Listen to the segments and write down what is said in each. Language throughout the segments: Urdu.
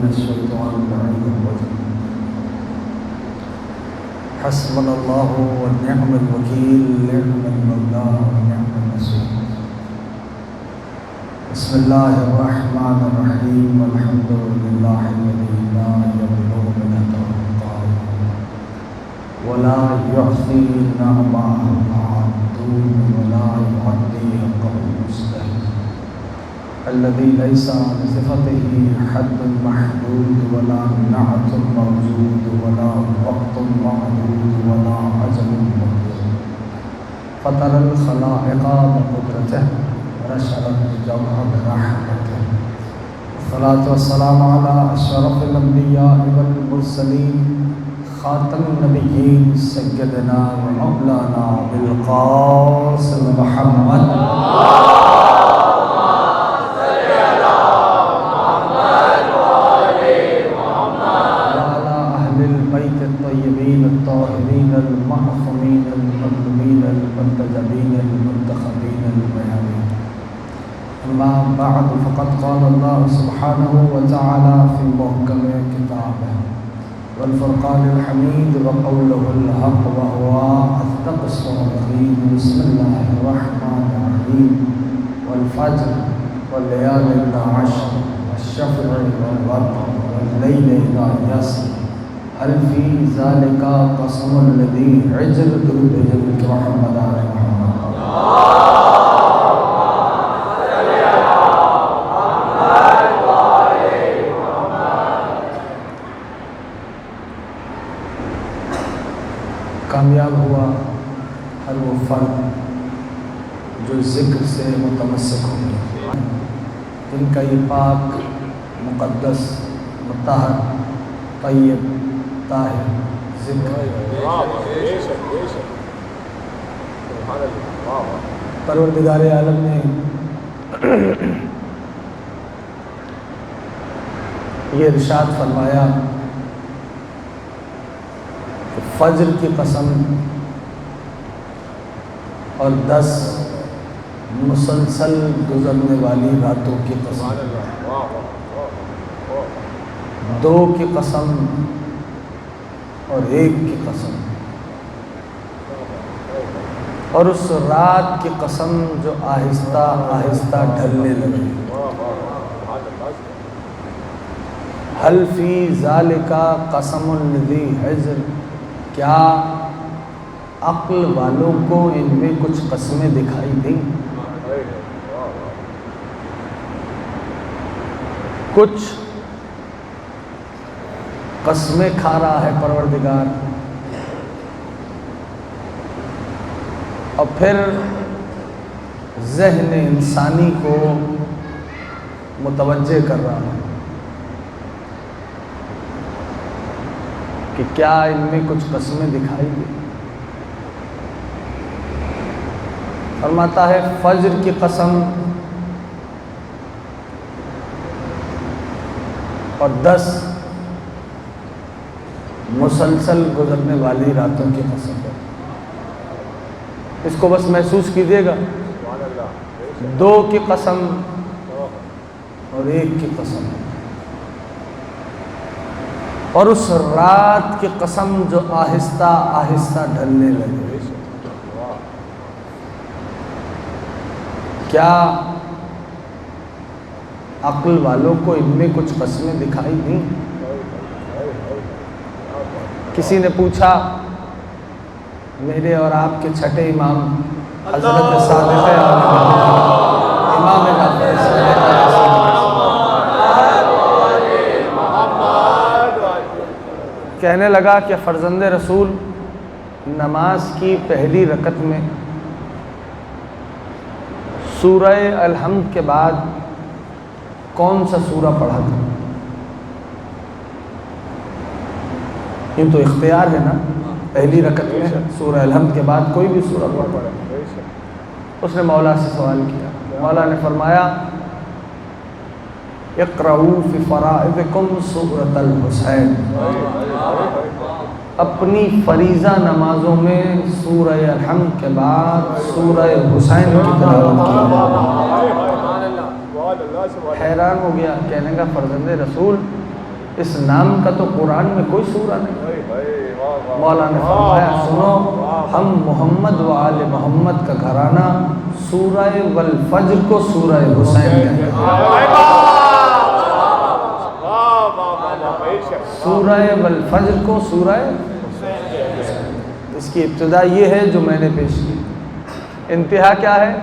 الشيطان اللعين الرجيم حسبنا الله ونعم الوكيل نعم المولى ونعم النصير بسم الله الرحمن الرحيم الحمد لله الذي لا يبلغ من الأوقات ولا يعطي نعمه معدود ولا يعطي حقه مستحيل الذي ليس لصفته حد محدود ولا نعت موجود ولا وقت معدود ولا أجل مقدور فطر الخلائق بقدرته ونشر الجمع برحمته والصلاة والسلام على أشرف الأنبياء والمرسلين خاتم النبيين سيدنا ومولانا بالقاسم محمد الطيبين الطاهرين المعصومين المظلومين المنتجبين المنتخبين الميامين أما بعد فقد قال الله سبحانه وتعالى في محكم كتابه والفرقان الحميد وقوله الحق وهو أصدق الصادقين بسم الله الرحمن الرحيم والفجر والليال إذا عشر والشفع والوتر والليل إذا يسر هل في ذلك قسم الذي عجل درود جل محمد علیہ محمد کامیاب ہوا ہر وہ فرد جو ذکر سے متمسک ہو گیا جن کا یہ پاک مقدس مطہر طیب طاہر ذکر پروردگار عالم نے یہ ارشاد فرمایا کہ فجر کی قسم اور 10 مسلسل گزرنے والی راتوں کی قسم 2 کی قسم اور 1 کی قسم اور اس رات کی قسم جو آہستہ آہستہ ڈھلنے لگی حل فی ذالک قسم الذی حجر کیا عقل والوں کو ان میں کچھ قسمیں دکھائی دیں کچھ قسمیں کھا رہا ہے پروردگار اور پھر ذہن انسانی کو متوجہ کر رہا ہے کہ کیا ان میں کچھ قسمیں دکھائی دیں فرماتا ہے فجر کی قسم اور 10 مسلسل گزرنے والی راتوں کی قسم ہے اس کو بس محسوس کیجیے گا 2 کی قسم اور 1 کی قسم اور اس رات کی قسم جو آہستہ آہستہ ڈھلنے لگے کیا عقل والوں کو ان میں کچھ قسمیں دکھائی دیں کسی نے پوچھا میرے اور آپ کے چھٹے امام حضرت صادق امام کہنے لگا کہ فرزند رسول نماز کی پہلی رکعت میں سورہ الحمد کے بعد کون سا سورہ پڑھا تھا یہ تو اختیار ہے نا پہلی رکعت میں سورہ الحمد کے بعد کوئی بھی سورہ پڑھے اس نے مولا سے سوال کیا مولا نے فرمایا اقرؤوا فی فرائضکم سورۃ الحسین اپنی فریضہ نمازوں میں سورہ الحمد کے بعد سورہ حسین کی تلاوت کی حیران ہو گیا، کہنے کا فرزند رسول اس نام کا تو قرآن میں کوئی سورہ نہیں۔ مولا نے فرمایا سنو، ہم محمد و آل محمد کا گھرانہ سورہ والفجر کو سورہ حسین کہتے ہیں۔ سورہ والفجر کو سورہ اس کی ابتدا یہ ہے جو میں نے پیش کی، انتہا کیا ہے؟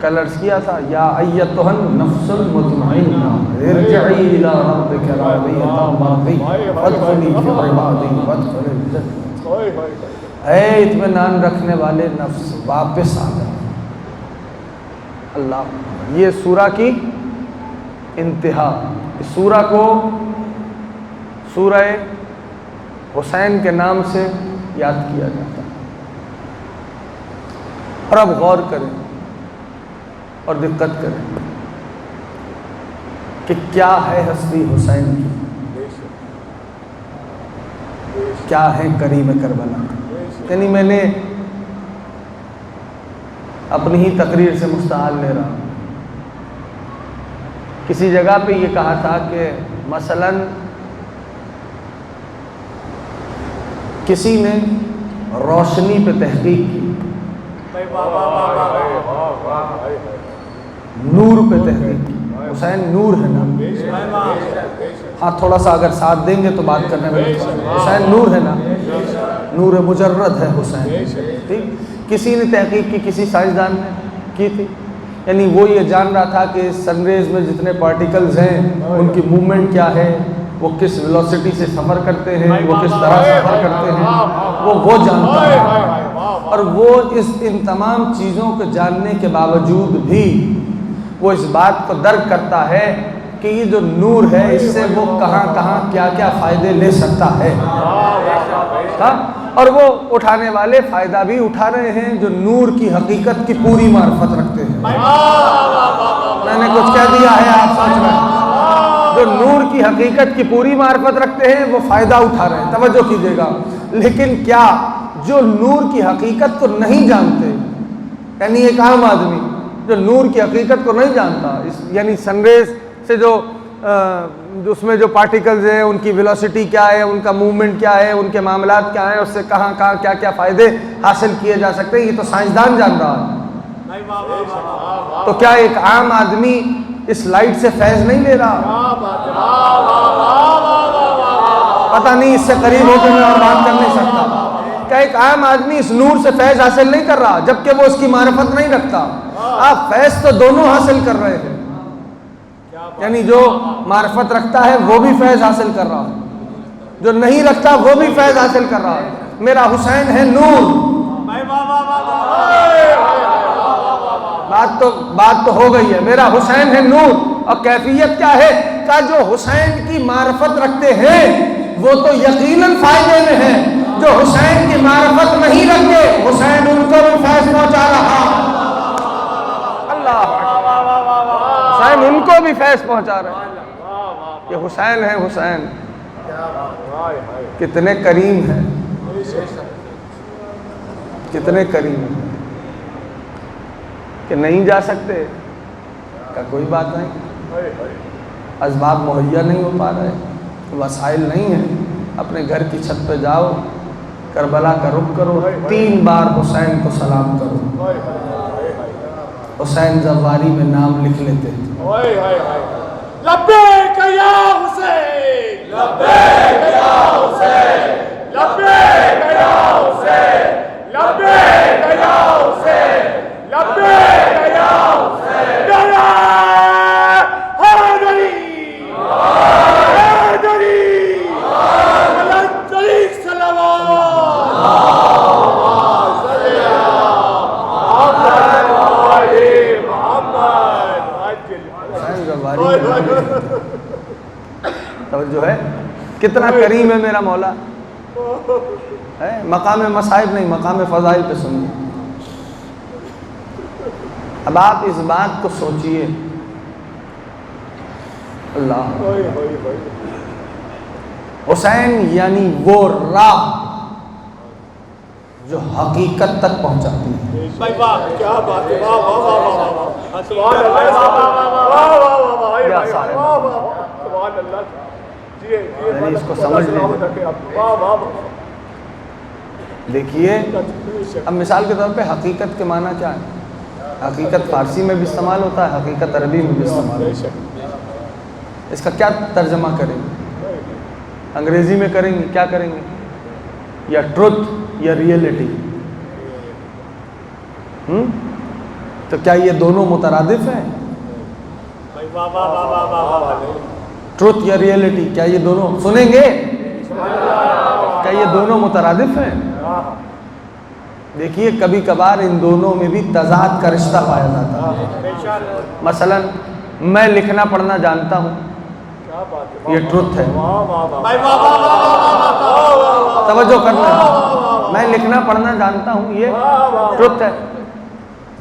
کل عرض کیا تھا، یا ایتھا النفس المطمئنہ ارجعی الی ربک راضیۃ مرضیہ فادخلی فی عبادی وادخلی الجنہ۔ اے اطمینان رکھنے والے نفس، واپس آ جا۔ اللہ، یہ سورہ کی انتہا، اس سورہ کو سورہ حسین کے نام سے یاد کیا جاتا ہے۔ اور اب غور کریں اور دقت کریں کہ کیا ہے ہستی حسین کی، کیا ہے کریم کربلا۔ یعنی میں نے اپنی ہی تقریر سے مستعار لے رہا ہوں، کسی جگہ پہ یہ کہا تھا کہ مثلاً کسی نے روشنی پہ تحقیق کی، نور پہ تحقیق کی۔ حسین نور ہے نا؟ ہاں تھوڑا سا اگر ساتھ دیں گے تو بات کرنے میں حسین نور ہے نا، نور مجرد ہے حسین، ٹھیک۔ کسی نے تحقیق کی، کسی سائنسدان نے کی تھی، یعنی وہ یہ جان رہا تھا کہ سن ریز میں جتنے پارٹیکلز ہیں ان کی موومنٹ کیا ہے، وہ کس ویلوسٹی سے سفر کرتے ہیں، وہ کس طرح سفر کرتے ہیں، وہ جانتا ہے۔ اور وہ ان تمام چیزوں کو جاننے کے باوجود بھی وہ اس بات کو درک کرتا ہے کہ یہ جو نور ہے اس سے وہ کہاں کہاں کیا کیا فائدے لے سکتا ہے، اور وہ اٹھانے والے فائدہ بھی اٹھا رہے ہیں جو نور کی حقیقت کی پوری معرفت رکھتے ہیں۔ میں نے کچھ کہہ دیا ہے آپ سوچ رہے ہیں؟ جو نور کی حقیقت کی پوری معرفت رکھتے ہیں وہ فائدہ اٹھا رہے ہیں، توجہ کیجئے گا۔ لیکن کیا جو نور کی حقیقت کو نہیں جانتے، یعنی ایک عام آدمی جو نور کی حقیقت کو نہیں جانتا، یعنی سن ریز سے جو اس میں جو پارٹیکلز ہیں ان کی ویلوسٹی کیا ہے، ان کا موومنٹ کیا ہے، ان کے معاملات کیا ہیں، اس سے کہاں کہاں کیا کیا فائدے حاصل کیے جا سکتے ہیں، یہ تو سائنسدان جان رہا ہے۔ تو کیا ایک عام آدمی اس لائٹ سے فیض نہیں لے رہا؟ پتہ نہیں، اس سے قریب ہو کے میں اور بات کر نہیں سکتا۔ کیا ایک عام آدمی اس نور سے فیض حاصل نہیں کر رہا جبکہ وہ اس کی معرفت نہیں رکھتا؟ آپ فیض تو دونوں حاصل کر رہے ہیں، یعنی جو معرفت رکھتا ہے وہ بھی فیض حاصل کر رہا ہے، جو نہیں رکھتا وہ بھی فیض حاصل کر رہا ہے۔ میرا حسین ہے نور۔ بات تو ہو گئی ہے، میرا حسین ہے نور، اور کیفیت کیا ہے؟ کہ جو حسین کی معرفت رکھتے ہیں وہ تو یقیناً فائدے میں ہیں، جو حسین کی معرفت نہیں رکھتے حسین ان کو بھی فیض پہنچا رہا، اللہ حسین ان کو بھی فیض پہنچا رہے ہیں۔ یہ حسین ہے، حسین کتنے کریم ہیں، کتنے کریم ہیں کہ نہیں جا سکتے کا کوئی بات نہیں، اسباب مہیا نہیں ہو پا رہے، وسائل نہیں ہیں، اپنے گھر کی چھت پہ جاؤ، کربلا کا رخ کرو، 3 بار حسین کو سلام کرو۔ حسین زواری میں نام لکھ لیتے تھے، لبیک یا حسین، لبیک یا حسین، لبیک یا حسین، لبیک یا حسین، لبیک یا حسین، نعرہ حیدری، حیدری، علی صلوات، صلی توجہ ہے کتنا کریم ہے میرا مولا، ہے مقام مصائب نہیں، مقام فضائل پہ سنیے۔ اب آپ اس بات کو سوچئے، اللہ حسین یعنی وہ راہ جو حقیقت تک پہنچاتی ہے۔ کیا بات ہے، واہ واہ واہ واہ واہ، سبحان اللہ، واہ واہ واہ واہ، سبحان اللہ۔ یعنی اس کو سمجھ لیں۔ واہ واہ دیکھیے اب مثال کے طور پہ حقیقت کے معنی کیا ہے؟ حقیقت فارسی میں بھی استعمال ہوتا ہے، حقیقت عربی میں بھی استعمال ہوتا ہے۔ اس کا کیا ترجمہ کریں گے؟ انگریزی میں کریں گے، کیا کریں گے؟ یا ٹروتھ یا ریئلٹی؟ تو کیا یہ دونوں مترادف ہیں؟ ٹروتھ یا ریئلٹی، کیا یہ دونوں سنیں گے؟ کیا یہ دونوں مترادف ہیں؟ دیکھیے کبھی کبھار ان دونوں میں بھی تضاد کا رشتہ پایا جاتا ہے۔ مثلا میں لکھنا پڑھنا جانتا ہوں، یہ ٹروتھ ہے، توجہ کرنا، میں لکھنا پڑھنا جانتا ہوں، یہ ٹروتھ ہے۔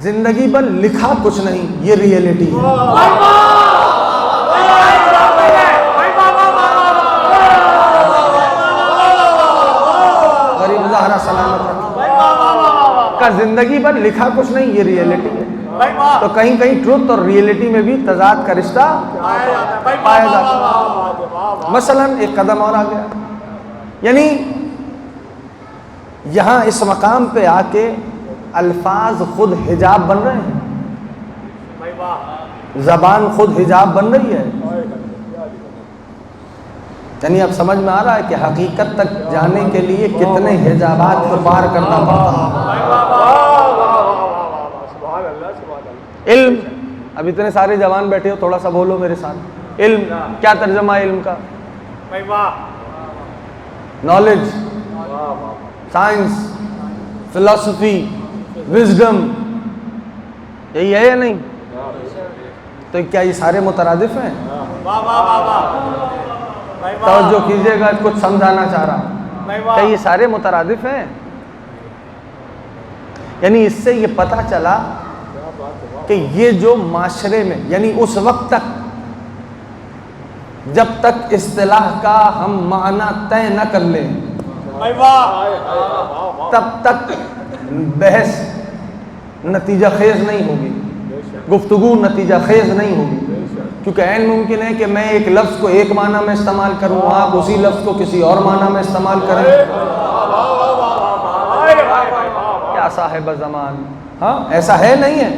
زندگی بھر لکھا کچھ نہیں، یہ ریئلٹی ہے۔ غریب زہرا سلامت رکھیں۔ کا زندگی بھر لکھا کچھ نہیں، یہ ریئلٹی ہے۔ تو کہیں کہیں ٹروتھ اور ریئلٹی میں بھی تضاد کا رشتہ پایا جاتا ہے۔ مثلا ایک قدم اور آ گیا، یعنی یہاں اس مقام پہ آ کے الفاظ خود حجاب بن رہے ہیں، زبان خود حجاب بن رہی ہے۔ یعنی اب سمجھ میں آ رہا ہے کہ حقیقت تک جانے کے لیے کتنے حجابات کو پار کرنا پڑتا ہے۔ علم، اب اتنے سارے جوان بیٹھے ہو، تھوڑا سا بولو میرے ساتھ۔ علم کیا ترجمہ ہے علم کا؟ نالج، سائنس، فلسفی، وزڈم، یہی ہے یا نہیں؟ تو کیا یہ سارے مترادف ہیں؟ توجہ کیجئے گا، کچھ سمجھانا چاہ رہا ہوں۔ کیا یہ سارے مترادف ہیں؟ یعنی اس سے یہ پتہ چلا کہ یہ جو معاشرے میں، یعنی اس وقت تک جب تک اصطلاح کا ہم معنی طے نہ کر لیں تب تک بحث نتیجہ خیز نہیں ہوگی، گفتگو نتیجہ خیز نہیں ہوگی، کیونکہ عین ممکن ہے کہ میں ایک لفظ کو ایک معنی میں استعمال کروں، آپ اسی لفظ کو کسی اور معنی میں استعمال کریں۔ کیا صاحب زمان، ہاں ایسا ہے نہیں ہے؟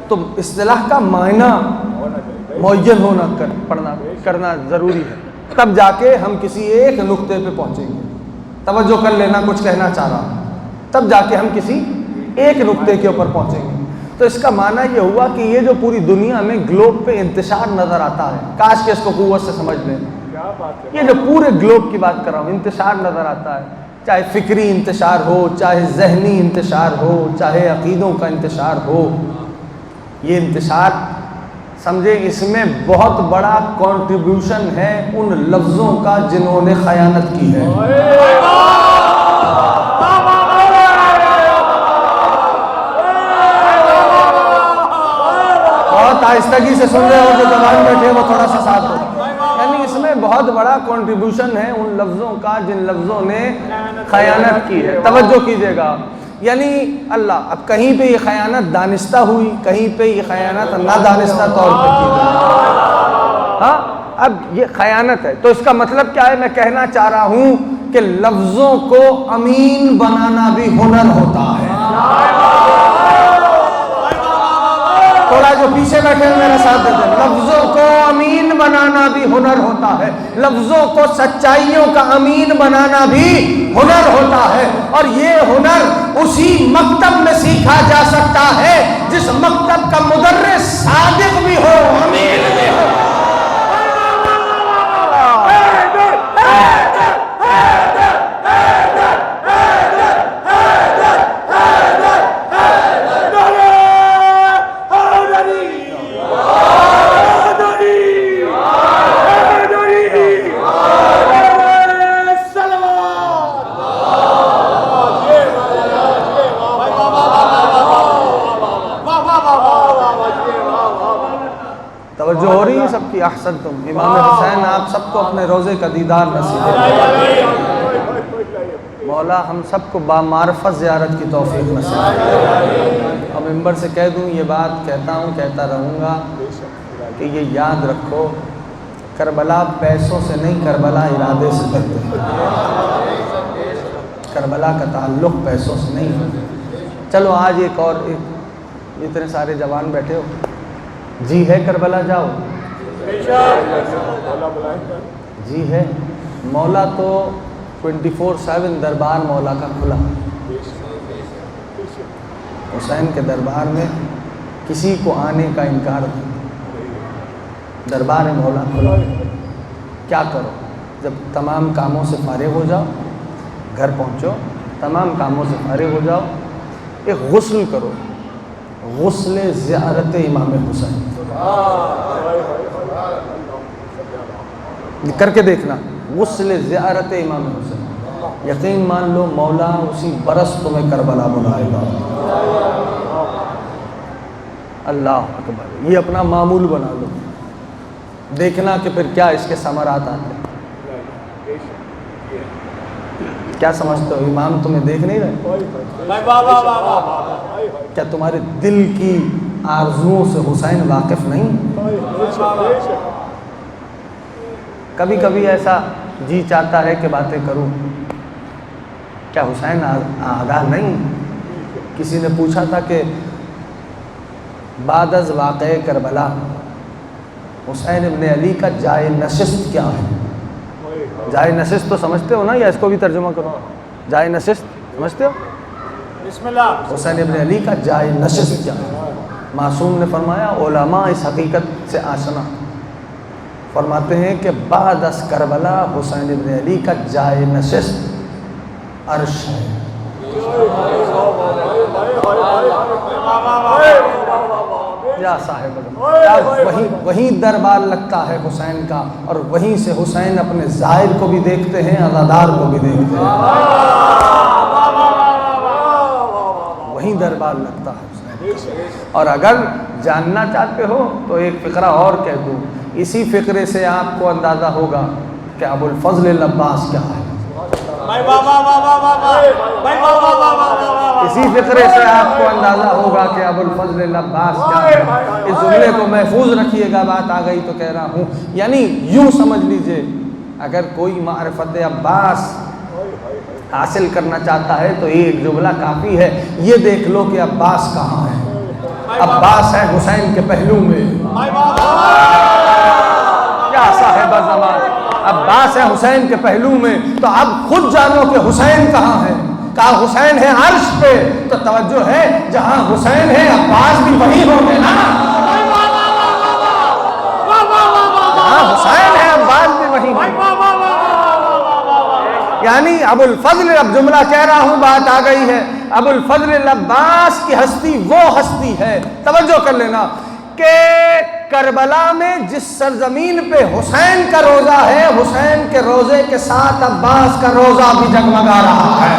تو اصطلاح کا معنی معین ہونا کرنا ضروری ہے، تب جا کے ہم کسی ایک نقطے پہ پہنچیں گے۔ توجہ کر لینا، کچھ کہنا چاہ رہا ہوں، تب جا کے ہم کسی ایک نقطے کے اوپر پہنچیں گے۔ تو اس کا معنی یہ ہوا کہ یہ جو پوری دنیا میں گلوب پہ انتشار نظر آتا ہے، کاش کہ اس کو قوت سے سمجھ لیں، یہ جو پورے گلوب کی بات کر رہا ہوں، انتشار نظر آتا ہے، چاہے فکری انتشار ہو، چاہے ذہنی انتشار ہو، چاہے عقیدوں کا انتشار ہو، یہ انتشار سمجھے اس میں بہت بڑا کنٹریبیوشن ہے ان لفظوں کا جنہوں نے خیانت کی ہے۔ بہت آہستگی سے سن رہے ہو، جو جوان بیٹھے وہ تھوڑا سا ساتھ ہو۔ یعنی اس میں بہت بڑا کنٹریبیوشن ہے ان لفظوں کا جن لفظوں نے خیانت کی ہے۔ توجہ کیجئے گا، یعنی اللہ، اب کہیں پہ یہ خیانت دانستہ ہوئی، کہیں پہ یہ خیانت نادانستہ طور پہ کی گئی۔ ہاں اب یہ خیانت ہے، تو اس کا مطلب کیا ہے؟ میں کہنا چاہ رہا ہوں کہ لفظوں کو امین بنانا بھی ہنر ہوتا ہے۔ تھوڑا جو پیچھے بیٹھے ہیں میرا ساتھ دیتے ہیں، لفظوں کو امین بنانا بھی ہنر ہوتا ہے، لفظوں کو سچائیوں کا امین بنانا بھی ہنر ہوتا ہے، اور یہ ہنر اسی مکتب میں سیکھا جا سکتا ہے جس مکتب کا مدرس صادق بھی ہو، امین بھی ہو۔ توجہ ہو رہی ہے سب کی؟ احسنتم، امام حسین آپ سب کو اپنے روضے کا دیدار نصیب فرمائے۔ مولا ہم سب کو بامعرفت زیارت کی توفیق نصیب فرمائے۔ اب ممبر سے کہہ دوں، یہ بات کہتا ہوں، کہتا رہوں گا کہ یہ یاد رکھو کربلا پیسوں سے نہیں، کربلا ارادے سے کرتے ہیں۔ کربلا کا تعلق پیسوں سے نہیں ہے۔ چلو آج ایک اتنے سارے جوان بیٹھے ہو، جی ہے کربلا جاؤ؟ جی ہے۔ مولا تو 24/7 دربار مولا کا کھلا۔ حسین کے دربار میں کسی کو آنے کا انکار نہیں، دربار مولا کھلا۔ کیا کرو؟ جب تمام کاموں سے فارغ ہو جاؤ، گھر پہنچو، تمام کاموں سے فارغ ہو جاؤ، ایک غسل کرو، غسل زیارت امام حسین کر کے دیکھنا، غسل زیارت امام حسین، یقین مان لو مولا اسی برس تمہیں کربلا بلائے گا۔ اللہ اکبر، یہ اپنا معمول بنا لو، دیکھنا کہ پھر کیا اس کے ثمرات آتے ہیں۔ کیا سمجھتے ہو امام تمہیں دیکھ نہیں رہے؟ کیا تمہارے دل کی آرزوؤں سے حسین واقف نہیں؟ کبھی کبھی ایسا جی چاہتا ہے کہ باتیں کروں، کیا حسین آگاہ نہیں؟ کسی نے پوچھا تھا کہ بعد از واقع کربلا حسین ابن علی کا جائے نشست کیا ہے؟ جائے نشست تو سمجھتے ہو نا، یا اس کو بھی ترجمہ کرو؟ جائے نشست سمجھتے ہو؟ بسم اللہ۔ حسین ابن علی کا جائے نشست کیا ہے؟ معصوم نے فرمایا، علماء اس حقیقت سے آشنا فرماتے ہیں کہ بعد از کربلا حسین ابن علی کا جائے نشست عرش ہے۔ یا صاحب وہیں دربار لگتا ہے حسین کا، اور وہیں سے حسین اپنے ظاہر کو بھی دیکھتے ہیں، عزادار کو بھی دیکھتے ہیں، وہیں دربار لگتا ہے حسین۔ اور اگر جاننا چاہتے ہو تو ایک فقرہ اور کہہ دوں، اسی فقرے سے آپ کو اندازہ ہوگا کہ ابو الفضل العباس کیا ہے۔ اسی فقرے سے آپ کو اندازہ ہوگا کہ ابو الفضل العباس کیا ہے۔ اس جملے کو محفوظ رکھیے گا، بات آ گئی تو کہہ رہا ہوں، یعنی یوں سمجھ لیجئے، اگر کوئی معرفت عباس حاصل کرنا چاہتا ہے تو ایک جملہ کافی ہے، یہ دیکھ لو کہ عباس کہاں ہے۔ عباس ہے حسین کے پہلو میں، یا صاحب زمان، عباس ہے حسین کے پہلو میں، تو اب خود جانو کہ حسین کہاں ہے۔ کہا حسین ہے عرش پہ، تو توجہ ہے جہاں حسین ہے عباس بھی وہیں ہوں گے نا، جہاں حسین ہے عباس بھی وہیں ہوں گے۔ یعنی ابو الفضل، اب جملہ کہہ رہا ہوں، بات آ گئی ہے، ابو الفضل العباس کی ہستی وہ ہستی ہے، توجہ کر لینا، کہ کربلا میں جس سرزمین پہ حسین کا روزہ ہے، حسین کے روزے کے ساتھ عباس کا روزہ بھی جگمگا رہا ہے۔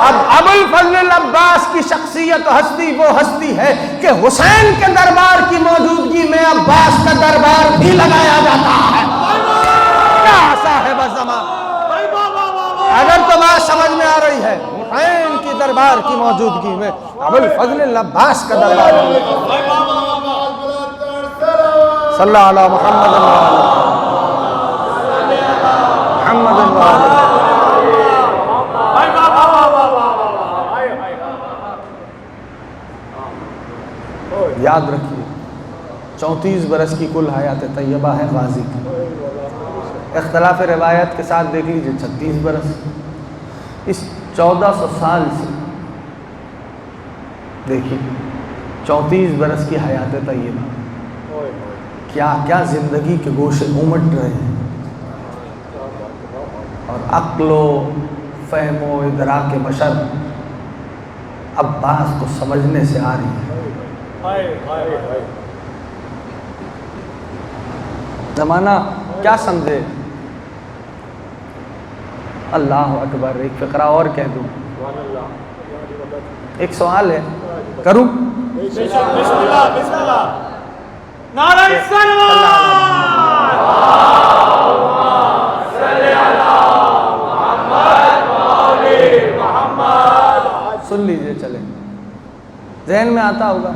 اب ابو الفضل العباس کی شخصیت و ہستی وہ ہستی ہے کہ حسین کے دربار کی موجودگی میں عباس کا دربار بھی لگایا جاتا ہے۔ کیا صاحب زمان، اگر تو بات سمجھ میں آ رہی ہے، حسین کی دربار کی موجودگی میں ابو الفضل العباس کا دربار ہے۔ صلی اللہ علیہ محمد یاد رکھیے 34 برس کی کل حیات طیبہ ہے غازی کی، اختلاف روایت کے ساتھ دیکھ لیجئے 36 برس، اس 1400 سال سے دیکھیے 34 برس کی حیات طیبہ، کیا کیا زندگی کے گوشے امٹ رہے ہیں، اور عقل و فہم و ادراک بشر عباس کو سمجھنے سے آ رہی ہے۔ زمانہ کیا سمجھے؟ اللہ اکبر، ایک فقرہ اور کہہ دوں، ایک سوال ہے، کروں؟ بسم اللہ بسم اللہ، نعرہ الصلوات، سن لیجئے، چلیں، ذہن میں آتا ہوگا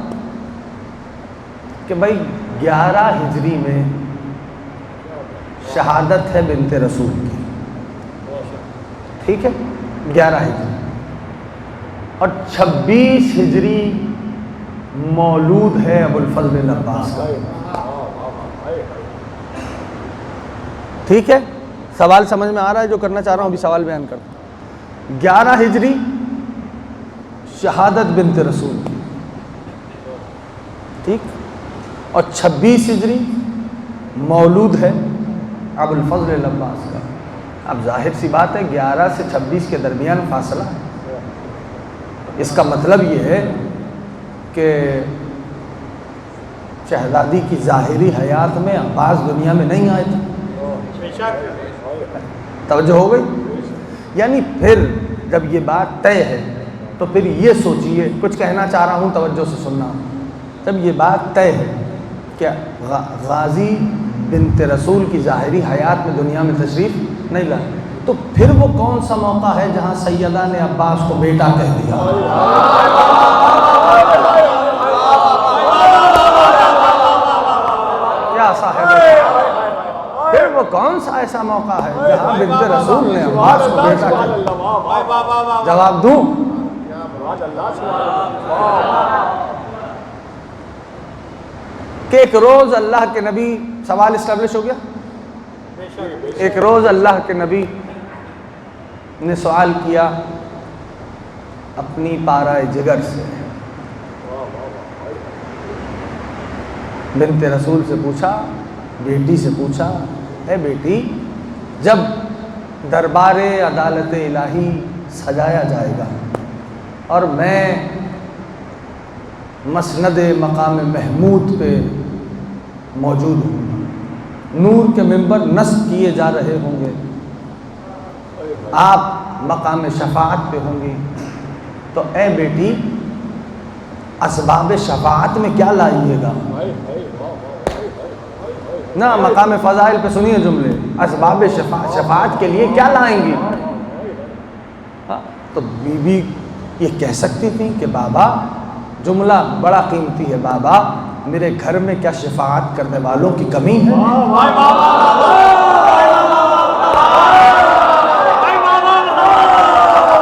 کہ بھائی 11 ہجری میں شہادت ہے بنت رسول کی، ٹھیک ہے، 11 ہجری، اور 26 ہجری مولود ہے ابو الفضل العباس کا، ٹھیک ہے۔ سوال سمجھ میں آ رہا ہے جو کرنا چاہ رہا ہوں؟ ابھی سوال بیان کرتا ہوں۔ 11 ہجری شہادت بنت رسول کی، ٹھیک، اور 26 ہجری مولود ہے ابو الفضل العباس کا۔ اب ظاہر سی بات ہے 11 سے 26 کے درمیان فاصلہ ہے، اس کا مطلب یہ ہے کہ شہزادی کی ظاہری حیات میں عباس دنیا میں نہیں آئے تھے، توجہ ہو گئی؟ یعنی پھر جب یہ بات طے ہے تو پھر یہ سوچئے، کچھ کہنا چاہ رہا ہوں، توجہ سے سننا، جب یہ بات طے ہے کہ غازی بنت رسول کی ظاہری حیات میں دنیا میں تشریف نہیں لائے، تو پھر وہ کون سا موقع ہے جہاں سیدہ نے عباس کو بیٹا کہہ دیا؟ کیا صاحب، پھر وہ کون سا ایسا موقع ہے جہاں بنت رسول نے عباس کو بیٹا کہہ دیا؟ جواب دوں؟ کہ ایک روز اللہ کے نبی، سوال اسٹیبلش ہو گیا، ایک روز اللہ کے نبی نے سوال کیا اپنی پارائے جگر سے، بنت رسول سے پوچھا، بیٹی سے پوچھا، اے بیٹی، جب دربار عدالت الہی سجایا جائے گا اور میں مسند مقام محمود پہ موجود ہوں، نور کے منبر نصب کیے جا رہے ہوں گے، آپ مقام شفاعت پہ ہوں گی، تو اے بیٹی اسباب شفاعت میں کیا لائیے گا؟ نہ مقام فضائل پہ سنیے جملے، اسباب شفاعت کے لیے کیا لائیں گی؟ تو بی بی یہ کہہ سکتی تھی کہ بابا، جملہ بڑا قیمتی ہے، بابا میرے گھر میں کیا شفاعت کرنے والوں کی کمی ہے؟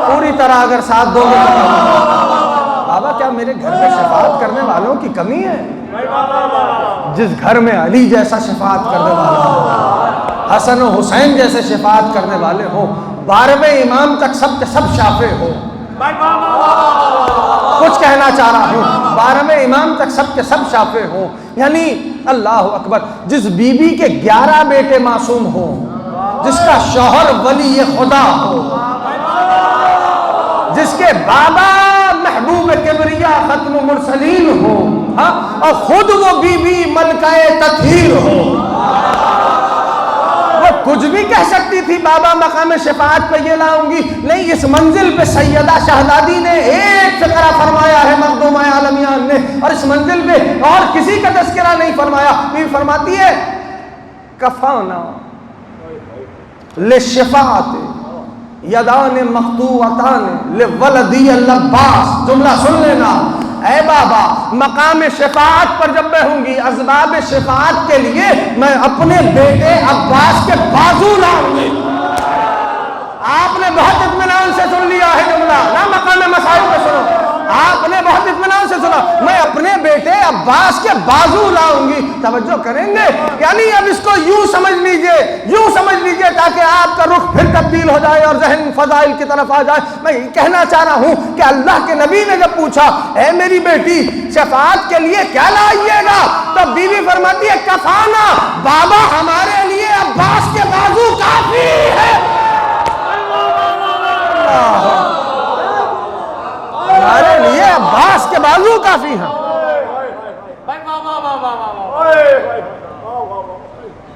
پوری طرح اگر ساتھ دو گے تو بابا کیا میرے گھر میں شفاعت کرنے والوں کی کمی ہے؟ جس گھر میں علی جیسا شفاعت کرنے والا ہو، حسن و حسین جیسے شفاعت کرنے والے ہوں، 12ویں امام تک سب کے سب شافع ہو، کچھ کہنا چاہ رہا ہوں، 12ویں امام تک سب کے سب شافع ہوں، یعنی اللہ اکبر، جس بی بی کے 11 بیٹے معصوم ہوں، جس کا شوہر ولی خدا ہو، جس کے بابا محبوب کبریا ختم مرسلین ہو، اور خود وہ بی بی ملکہ تطہیر ہو، وہ کچھ بھی کہہ سکتی تھی، بابا مقام شفاعت پہ یہ لاؤں گی، نہیں، اس منزل پہ سیدہ شہزادی نے ایک فقرہ فرمایا ہے مخدومہ عالمیان نے، اور اس منزل پہ اور کسی کا تذکرہ نہیں فرمایا۔ بھی فرماتی ہے کفانا للشفاعت یدان مخطوعتان لولدی العباس، جملہ سن لینا، اے بابا مقام شفاعت پر جب میں ہوں گی، اسباب شفاعت کے لیے میں اپنے بیٹے عباس کے بازو لاؤں گی۔ آپ نے بہت اطمینان سے سن لیا ہے جملہ، نہ مقام مسائل پہ سنو، آپ نے بہت اطمینان سے سنا، میں اپنے بیٹے عباس کے بازو لاؤں گی، توجہ کریں گے؟ یعنی اب اس کو یوں سمجھ لیجئے تاکہ آپ کا رخ پھر تبدیل ہو جائے اور ذہن فضائل کی طرف آ جائے۔ میں یہ کہنا چاہ رہا ہوں کہ اللہ کے نبی نے جب پوچھا اے میری بیٹی شفاعت کے لیے کیا لائیے گا، تو بیوی فرماتی ہے کفانا، بابا ہمارے لیے عباس کے بازو کافی ہے، ہمارے لیے عباس کے بازو کافی ہیں،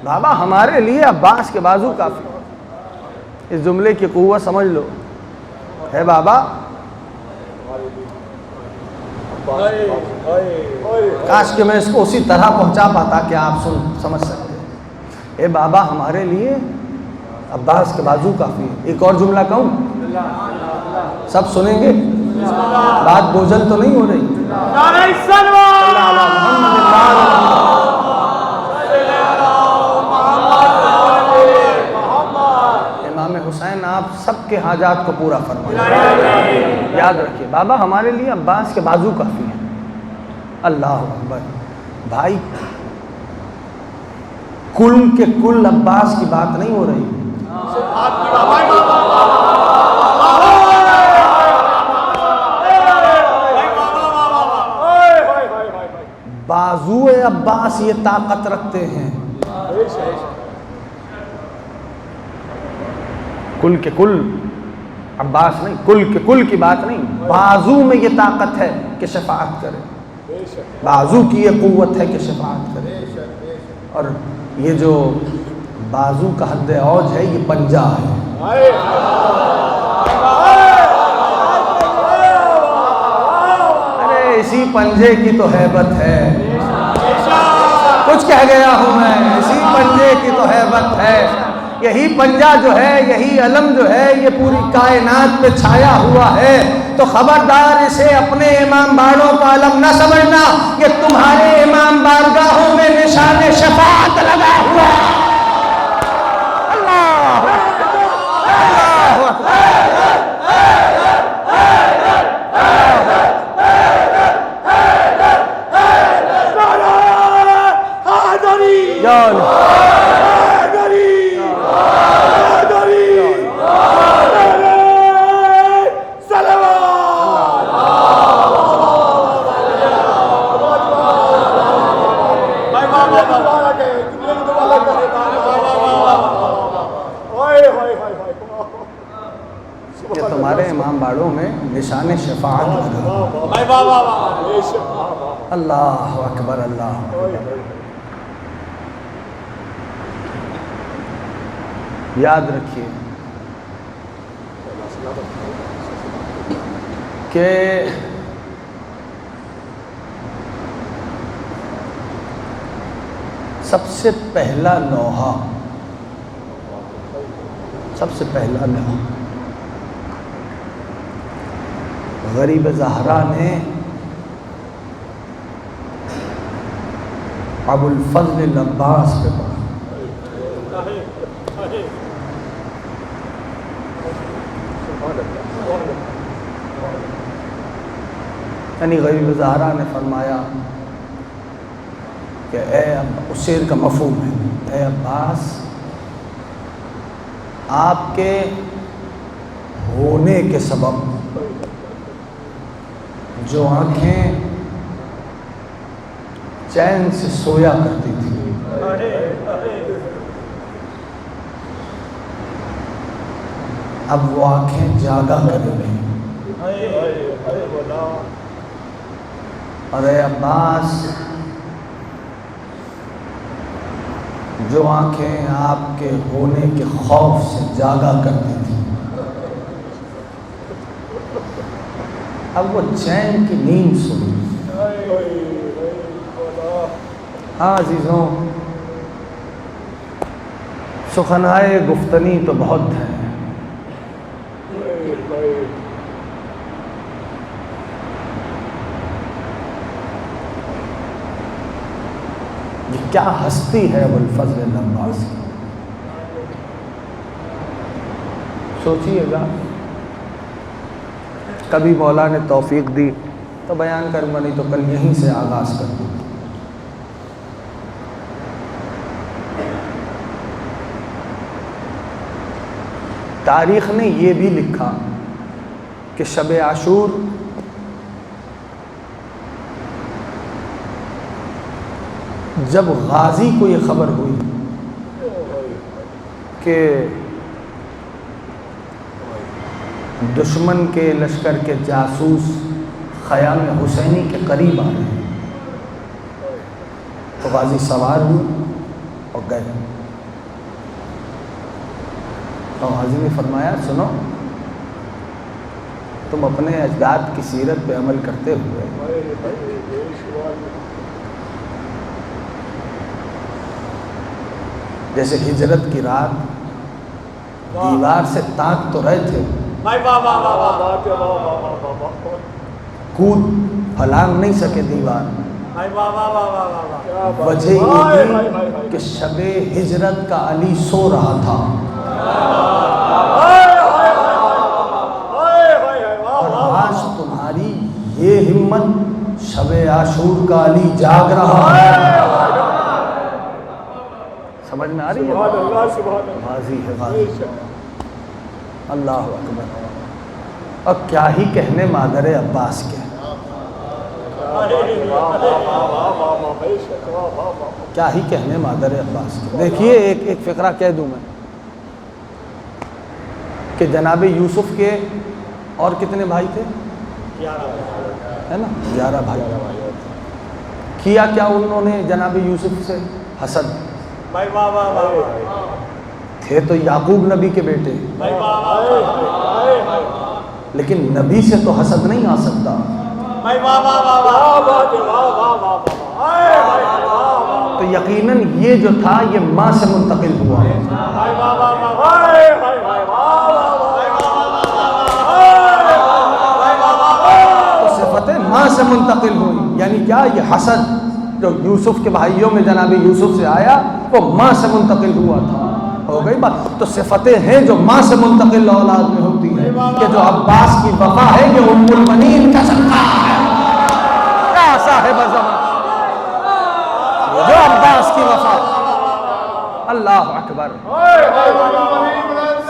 بابا ہمارے لیے عباس کے بازو کافی ہیں۔ اس جملے کی قوت سمجھ لو ہے بابا، کاش کہ میں اس کو اسی طرح پہنچا پاتا کہ آپ سمجھ سکتے۔ اے بابا ہمارے لیے عباس کے بازو کافی ہیں۔ ایک اور جملہ کہوں، سب سنیں گے، بات بوجھل تو نہیں ہو رہی؟ سب کے حاجات کو پورا فرمائے. یاد رکھیے بابا ہمارے لیے عباس کے بازو کافی ہیں. اللہ اکبر. بھائی کل کے کل عباس کی بات نہیں ہو رہی. بازو عباس یہ طاقت رکھتے ہیں. کل کے کل عباس نہیں، کل کے کل کی بات نہیں، بازو میں یہ طاقت ہے کہ شفاعت کرے. بازو کی یہ قوت ہے کہ شفاعت کرے. اور یہ جو بازو کا حد اوج ہے یہ پنجہ ہے. ارے اسی پنجے کی تو ہیبت ہے. کچھ کہہ گیا ہوں میں. اسی پنجے کی تو ہیبت ہے. یہی پنجہ جو ہے، یہی علم جو ہے، یہ پوری کائنات پہ چھایا ہوا ہے. تو خبردار اسے اپنے امام باڑوں کا علم نہ سمجھنا، یہ تمہارے امام بارگاہوں میں نشان شفاعت لگا ہوا ہے. اللہ تمہارے امام باڑوں میں نشان شفاعت لگا. اللہ اکبر. اللہ اکبر. یاد رکھیے کہ سب سے پہلا لوحہ غریب زہرا نے ابو الفضل العباس پہ پڑھا. یعنی غریب زہرا نے فرمایا کہ اس شعر کا مفہوم ہے، اے عباس آپ کے ہونے کے سبب جو آنکھیں چین سے سویا کرتی تھی اب وہ آنکھیں جاگا کریں گی. اور اے عباس جو آنکھیں آپ کے ہونے کے خوف سے جاگا کرتی تھی اب وہ چین کی نیند سوئی. ہاں عزیزوں، سخنائے گفتنی تو بہت ہیں، یہ کیا ہستی ہے ابو الفضل العباس کی. سوچئے گا کبھی مولا نے توفیق دی تو بیان کروں گا، نہیں تو کل یہیں سے آغاز کر دوں. تاریخ نے یہ بھی لکھا کہ شب عاشور جب غازی کو یہ خبر ہوئی کہ دشمن کے لشکر کے جاسوس خیام حسینی کے قریب آ رہے ہیں تو غازی سوار ہوئے اور گئے. اور غازی نے فرمایا سنو، تم اپنے اجداد کی سیرت پہ عمل کرتے ہوئے جیسے ہجرت کی رات دیوار سے تاک تو رہے تھے، کود پھلانگ نہیں سکے دیوار. وجہ یہ تھی کہ شب ہجرت کا علی سو رہا تھا. انجمن شب عاشور کا علی جاگ رہا ہے. سمجھ میں آ رہی ہے؟ غازی ہے غازی. اللہ اکبر. اور کیا ہی کہنے مادر عباس کے، کیا ہی کہنے مادر عباس کے. دیکھیے ایک فقرہ کہہ دوں میں کہ جناب یوسف کے اور کتنے بھائی تھے؟ ہے نا، 11 بھائی. کیا کیا انہوں نے جناب یوسف سے؟ حسد. تھے تو یعقوب نبی کے بیٹے، لیکن نبی سے تو حسد نہیں آ سکتا. تو یقیناً یہ جو تھا یہ ماں سے منتقل ہوا. تو صفتیں ماں سے منتقل ہوئی، یعنی کیا؟ یہ حسد جو یوسف کے بھائیوں میں جناب یوسف سے آیا وہ ماں سے منتقل ہوا تھا. ہو گئی بات. تو صفتیں ہیں جو ماں سے منتقل اولاد میں ہوتی ہیں، کہ جو عباس کی وفا ہے یہ ام البنین کا صدقہ ہے. کیا صاحب زمان، جو عباس کی وفا. اللہ اکبر.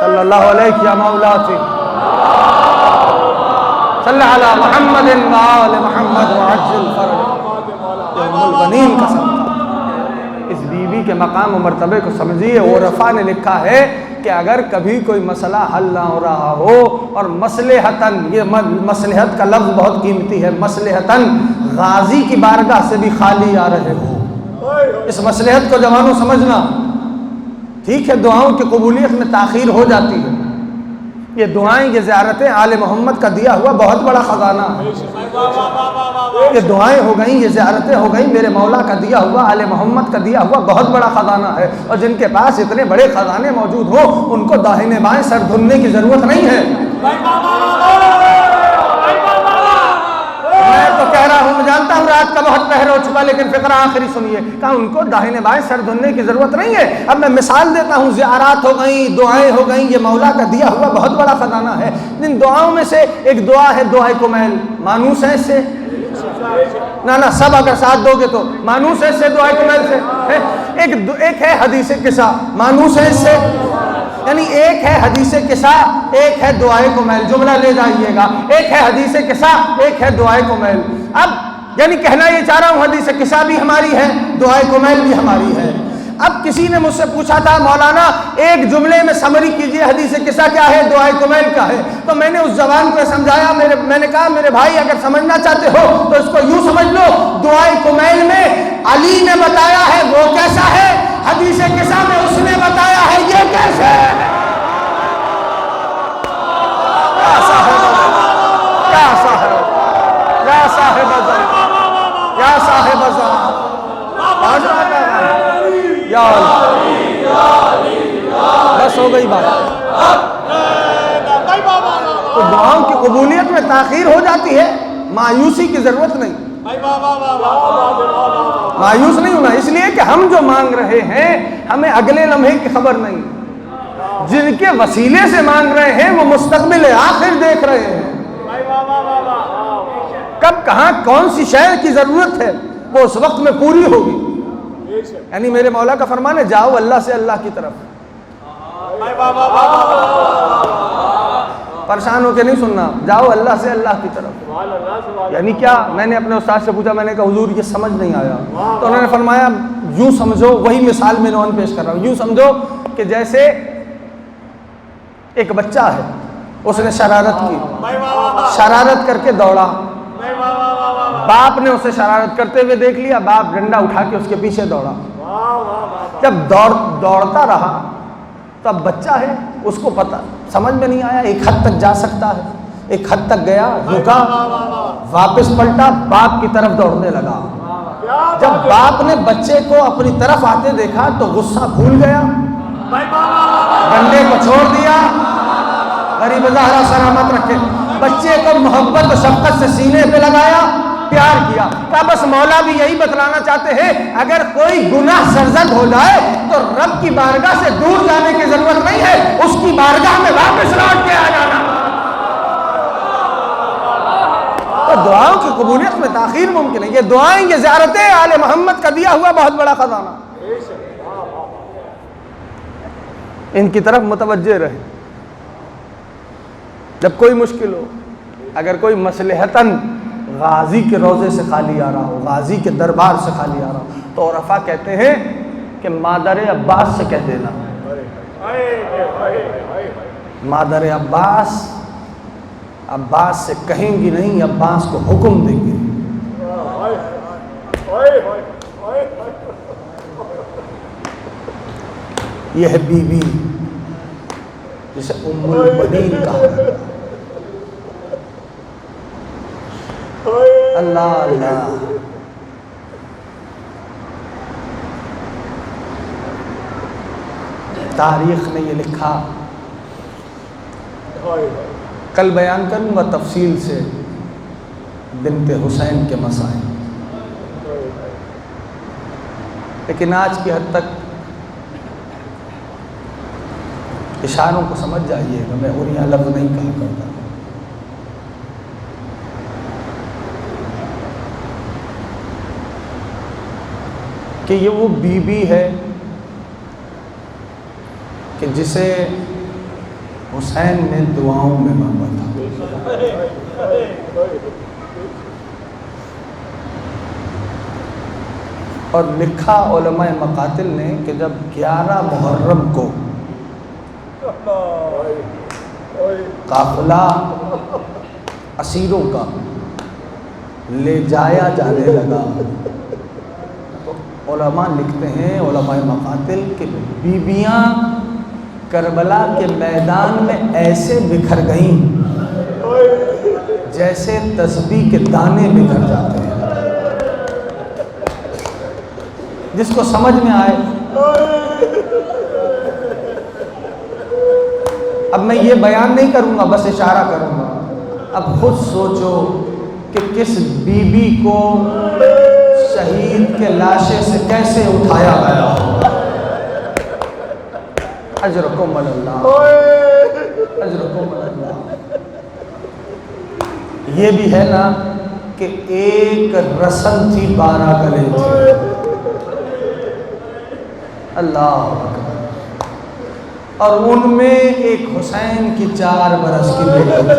صلی اللہ علیہ یا مولاتی صلی علی محمد و آل محمد وعجل فرج. ام البنین کا صدقہ. اس بیوی کے مقام و مرتبے کو سمجھیے. عرفاء نے لکھا ہے کہ اگر کبھی کوئی مسئلہ حل نہ ہو رہا ہو اور مصلحتاً، یہ مصلحت کا لفظ بہت قیمتی ہے، مصلحتاً غازی کی بارگاہ سے بھی خالی آ رہے ہو. اس مصلحت کو جوانوں سمجھنا. ٹھیک ہے دعاؤں کی قبولیت میں تاخیر ہو جاتی ہے، یہ دعائیں، یہ زیارتیں آل محمد کا دیا ہوا بہت بڑا خزانہ ہے. یہ دعائیں ہو گئیں، یہ زیارتیں ہو گئیں، میرے مولا کا دیا ہوا، آل محمد کا دیا ہوا بہت بڑا خزانہ ہے. اور جن کے پاس اتنے بڑے خزانے موجود ہوں ان کو داہنے بائیں سر دھننے کی ضرورت نہیں ہے. میں تو کہہ رہا ہوں، میں جانتا ہوں رات کا بہت پہر ہو چکا، لیکن فقرہ آخری سنیے. کہا ان کو داہنے بائیں سر دھننے کی ضرورت نہیں ہے. اب میں مثال دیتا ہوں. زیارات ہو گئیں، دعائیں ہو گئیں، یہ مولا کا دیا ہوا بہت بڑا خزانہ ہے. جن دعاؤں میں سے ایک دعا ہے دعائے کمیل. مانوس ہے اس سے؟ نہ سب اگر ساتھ دو گے تو مانوس ہے اس سے، دعائے کمیل سے. ایک ہے حدیث قصہ. مانوس ہے اس سے؟ یعنی ایک ہے حدیث قصہ، ایک ہے دعائے کمیل. جملہ لے جائیے گا، ایک ہے حدیث قصہ، ایک ہے دعائے کمیل. اب یعنی کہنا یہ چاہ رہا ہوں حدیث قصہ بھی ہماری ہے، دعائے کمیل بھی ہماری ہے. اب کسی نے مجھ سے پوچھا تھا مولانا ایک جملے میں سمری کیجئے حدیث قصہ کیا ہے، دعائے کمیل کا ہے. تو میں نے اس زبان کو سمجھایا. میں نے کہا میرے بھائی اگر سمجھنا چاہتے ہو تو اس کو یوں سمجھ لو، دعائے کمیل میں علی نے بتایا ہے وہ کیسا ہے، حدیث قصہ میں اس نے بتایا ہے یہ کیسا ہے. یا صاحب یا صاحب یا صاحب یا بس ہو گئی بات. تو دعاؤں کی قبولیت میں تاخیر ہو جاتی ہے، مایوسی کی ضرورت نہیں. مایوس نہیں ہونا، اس لیے کہ ہم جو مانگ رہے ہیں ہمیں اگلے لمحے کی خبر نہیں. جن کے وسیلے سے مانگ رہے ہیں وہ مستقبل آخر دیکھ رہے ہیں. کب کہاں کون سی شے کی ضرورت ہے وہ اس وقت میں پوری ہوگی. یعنی میرے مولا کا فرمان ہے جاؤ اللہ سے اللہ کی طرف. پریشان ہو کے نہیں سننا، جاؤ اللہ سے اللہ کی طرف. یعنی کیا؟ میں نے اپنے استاد سے پوچھا، میں نے کہا حضور یہ سمجھ نہیں آیا. تو انہوں نے فرمایا یوں سمجھو، وہی مثال میں نے پیش کر رہا ہوں. یوں سمجھو کہ جیسے ایک بچہ ہے، اس نے شرارت کی، شرارت کر کے دوڑا. باپ نے اسے شرارت کرتے ہوئے دیکھ لیا، باپ ڈنڈا اٹھا کے اس کے پیچھے دوڑا. جب دوڑتا رہا تو اب بچہ ہے، اس کو پتا سمجھ میں نہیں آیا، ایک حد تک جا سکتا ہے. ایک حد تک گیا، رکا، واپس پلٹا، باپ کی طرف دوڑنے لگا. جب باپ نے بچے کو اپنی طرف آتے دیکھا تو غصہ بھول گیا، ڈنڈے کو چھوڑ دیا. غریب زہرا سلامت رکھے. بچے کو محبت و شفقت سے سینے پہ لگایا، پیار کیا. کہا بس مولا بھی یہی بتلانا چاہتے ہیں اگر کوئی گناہ سرزد ہو جائے تو رب کی بارگاہ سے دور جانے کی ضرورت نہیں ہے، اس کی بارگاہ میں واپس لوٹ کے آ جانا. تو دعاؤں کی قبولیت میں تاخیر ممکن ہے. یہ دعائیں، یہ زیارتیں آل محمد کا دیا ہوا بہت بڑا خزانہ. ان کی طرف متوجہ رہے. جب کوئی مشکل ہو، اگر کوئی مصلحتاً غازی کے روضے سے خالی آ رہا ہو، غازی کے دربار سے خالی آ رہا ہو، تو عرفا کہتے ہیں کہ مادر عباس سے کہہ دینا. مادر عباس سے کہیں گی نہیں، عباس کو حکم دیں گے. یہ ہے بی بی جسے ام البنین کہا. اللہ اللہ. تاریخ نے یہ لکھا، کل بیان کروں گا تفصیل سے بنت حسین کے مسائل، لیکن آج کی حد تک اشاروں کو سمجھ جائیے گا. میں اور یہاں لفظ نہیں کہا کرتا. کہ یہ وہ بی بی ہے کہ جسے حسین نے دعاؤں میں مانگا تھا. اور لکھا علماء مقاتل نے کہ جب 11 محرم کو قافلہ اسیروں کا لے جایا جانے لگا، علماء لکھتے ہیں، علماء مقاتل، کہ بیبیاں کربلا کے میدان میں ایسے بکھر گئیں جیسے تسبیح کے دانے بکھر جاتے ہیں. جس کو سمجھ میں آئے. اب میں یہ بیان نہیں کروں گا، بس اشارہ کروں گا. اب خود سوچو کہ کس بی بی کو شہید کے لاشے سے کیسے اٹھایا گیا. اجرکم اللہ، اجرکم اللہ. یہ بھی ہے نا کہ ایک رسم تھی 12 گلے تھے. اللہ اکبر. اور ان میں ایک حسین کی 4 برس کی بیٹی تھی.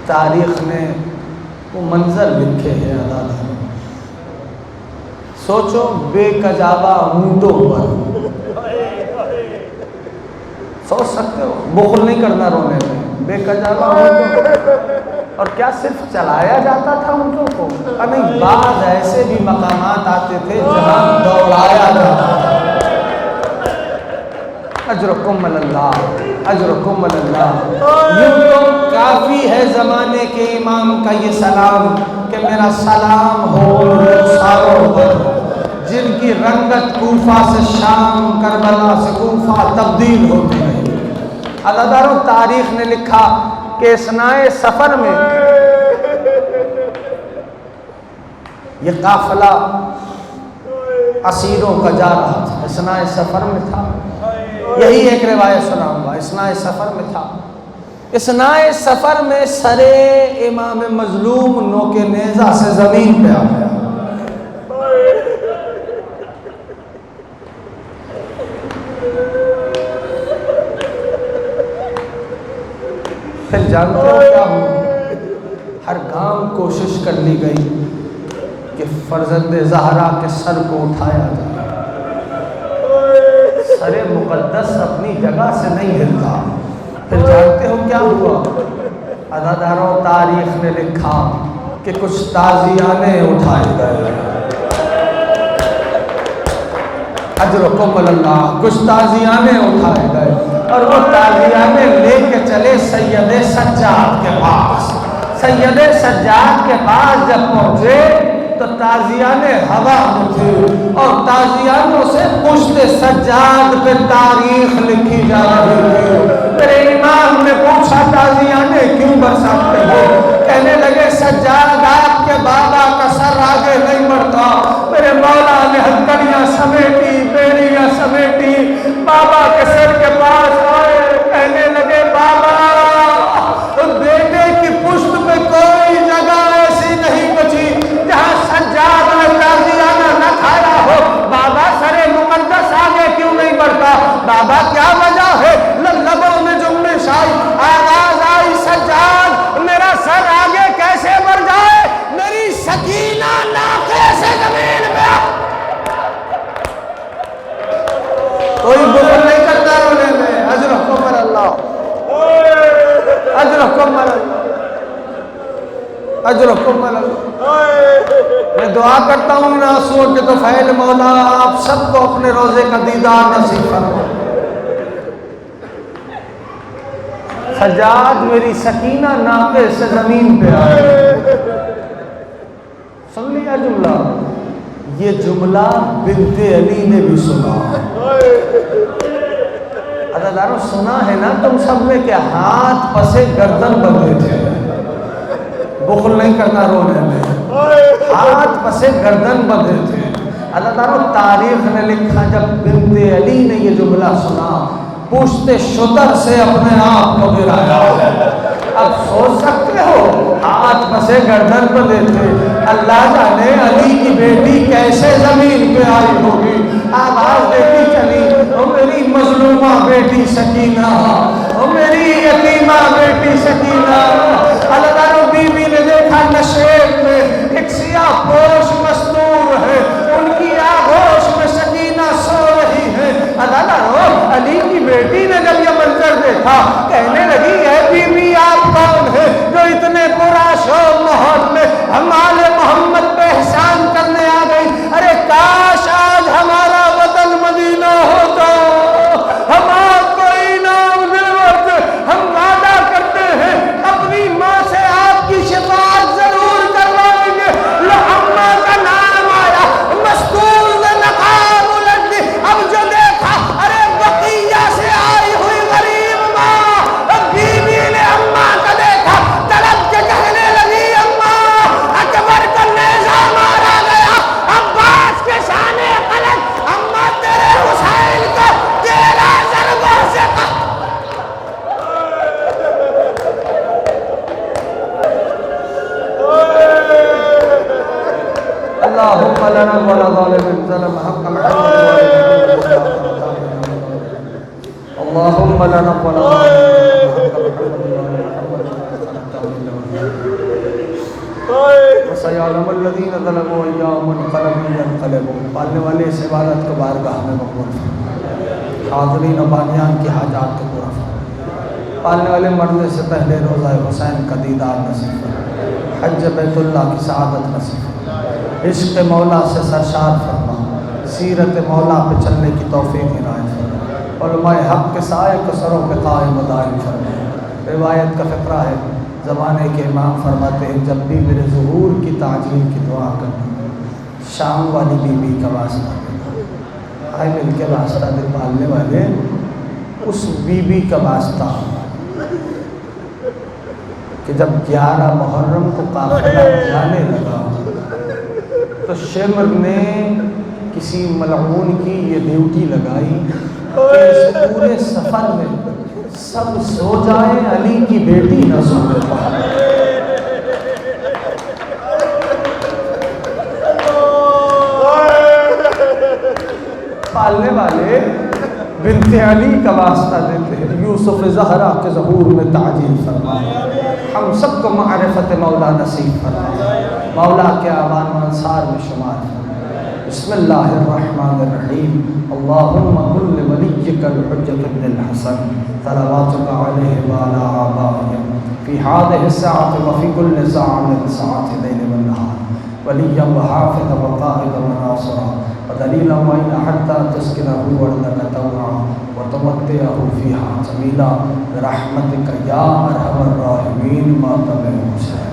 تاریخ نے وہ منظر لکھے ہیں. اللہ سوچو، بے کجاوا اونٹوں پر. سوچ سکتے ہو، بخل نہیں کرنا رونے میں. بے کجاوا اونٹوں پر. اور کیا صرف چلایا جاتا تھا اونٹوں کو؟ نہیں، بعض ایسے بھی مقامات آتے تھے جہاں دوڑایا جاتا تھا. اجرکم اللہ، اجرکم اللہ. یوں تو کافی ہے زمانے کے امام کا یہ سلام کہ میرا سلام ہو رخساروں پر جن کی رنگت کوفہ سے شام، کربلا سے کوفہ تبدیل ہوتی رہی. عزاداروں، تاریخ نے لکھا کہ اثنائے سفر میں یہ قافلہ اسیروں کا جا رہا تھا. اثنائے سفر میں تھا. یہی ایک روایت سناؤں گا. اثنائے سفر میں تھا. اثنائے سفر میں سرے امام مظلوم نوک نیزہ سے زمین پہ آ گیا. پھر جانتے ہو کیا ہوا؟ ہر گام کوشش کر لی گئی کہ فرزند زہرا کے سر کو اٹھایا جائے. سر مقدس اپنی جگہ سے نہیں ہلتا. پھر جانتے ہو کیا ہوا؟ عزاداروں، تاریخ نے لکھا کہ کچھ تازیانے اٹھائے گئے. اجرکم اللہ. کچھ تازیانے اٹھائے گئے اور وہ تازیانے لے کے چلے سید سجاد کے پاس. سید سجاد کے پاس جب پہنچے تو تازیانے ہوا میں تھے اور تازیانوں سے پشت سجاد پہ تاریخ لکھی جا رہی تھی. میرے امام نے پوچھا، تازیانے کیوں برساتے ہو؟ کہنے لگے، سجاد آپ کے بابا کا سر آگے نہیں بڑھتا. میرے مولا نے ہتھکڑیاں سمیٹی، بیڑیاں سمیٹی، بابا کے سر کے پاس آئے. کہنے لگے، بابا اجرکم علی اللہ۔ میں دعا کرتا ہوں ان آنسوؤں کے طفیل مولا آپ سب کو اپنے روضے کا دیدار نصیب فرما۔ سجاد میری سکینہ ناقے سے زمین پہ آئے، سن لیا جملہ؟ یہ جملہ بنت علی نے بھی سنا۔ عزیزانو سنا ہے نا تم سب نے کہ ہاتھ پسے گردن بندھے تھے، بخل نہیں کرنا رونے میں، ہاتھ پسے گردن بندھے تھے۔ عزیزانو تاریخ نے لکھا جب بنت علی نے یہ جملہ سنا پوچھتے شتر سے اپنے آپ کو گرایا۔ اب سوچ سکتے ہو ہاتھ پسے گردن بندھے تھے، اللہ جانے علی کی بیٹی کیسے زمین پہ آئی ہوگی۔ آواز دیتی چلی او میری مظلومہ بیٹی سکینہ، او میری یتیمہ بیٹی سکینہ۔ اللہ تعالیٰ بیوی نے دیکھا نشیب میں ایک سیاہ پوش مستور ہے، ان کی آغوش میں سکینہ سو رہی ہے۔ اللہ تعالیٰ علی کی بیٹی نے جب یہ منظر دیکھا کہنے لگی اے بیوی آپ کون ہے جو اتنے پرآشو ماحول میں ہمارے محمد پہ احسان کرنے آ گئی؟ ارے کاش آج ہمارا وطن مدینہ ہوتا، ہم آپ کو انعام دے، ہم وعدہ کرتے ہیں اپنی ماں سے آپ کی شفاعت ضرور کروائیں گے۔ لحمہ کا نام آیا، مستور نے نقاب الٹ دی، اب جو دیکھا ارے بقیہ سے آئی ہوئی غریب ماں، بیوی نے اماں کا دیکھا تڑپ کے کہنے لگی اماں اکبر کا نیزہ مارا گیا، عباس کے شان قلب، اماں تیرے حسین کو تیرا ضربوں سے اللہم لنا ولا ظالم ظلم حق محمد اللہم لنا ولا وسيعلم الذين ظلموا أيام منقلب ينقلبون۔ پالنے والے اس عبادت کو بارگاہ میں مقبول فرما، حاضرین و بانیان کی حاجات کو پورا فرما، پالنے والے مرنے سے پہلے روضہ حسین کا دیدار نصیب فرما، حج بیت اللہ کی سعادت نصیب فرما، عشق مولا سے سرشار فرما، سیرت مولا پہ چلنے کی توفیق عنایت فرما، علماء حق کے سائے کو سروں پہ قائم و دائم فرما۔ روایت کا فقرہ ہے زمانے کے امام فرماتے ہیں جب بھی میرے ظہور کی تعجیل کی دعا کرنا شام والی بی بی کا واسطہ دینا، آئے مل کے واسطہ دے پالنے والے اس بی بی کا واسطہ کہ جب 11 محرم کو قافلہ جانے لگا تو شمر نے کسی ملعون کی یہ ڈیوٹی لگائی کہ اس پورے سفر میں سب سو جائیں علی کی بیٹی نہ سونے پائے۔ پالنے والے بنت علی کا واسطہ دیتے ہیں، یوسف زہرا کے ظہور میں تعجیل فرما، ہم سب کو معرفت مولا نصیب فرما، مولا کے آبان و انصار میں شمار فرما۔ بسم اللہ الرحمن الرحیم، اللہم کل ولیک الحجۃ ابن الحسن صلواتک علیہ وعلی آبائہ فی هذه الساعة وفی کل ساعة من ساعات اللیل والنہار ولیا وحافظا وقائدا وناصرا ودلیلا معینا حتی تسکنہ ارضک طوعا وتمتعہ فیہا جمیلا برحمتک یا ارحم الراحمین ماتم حسین۔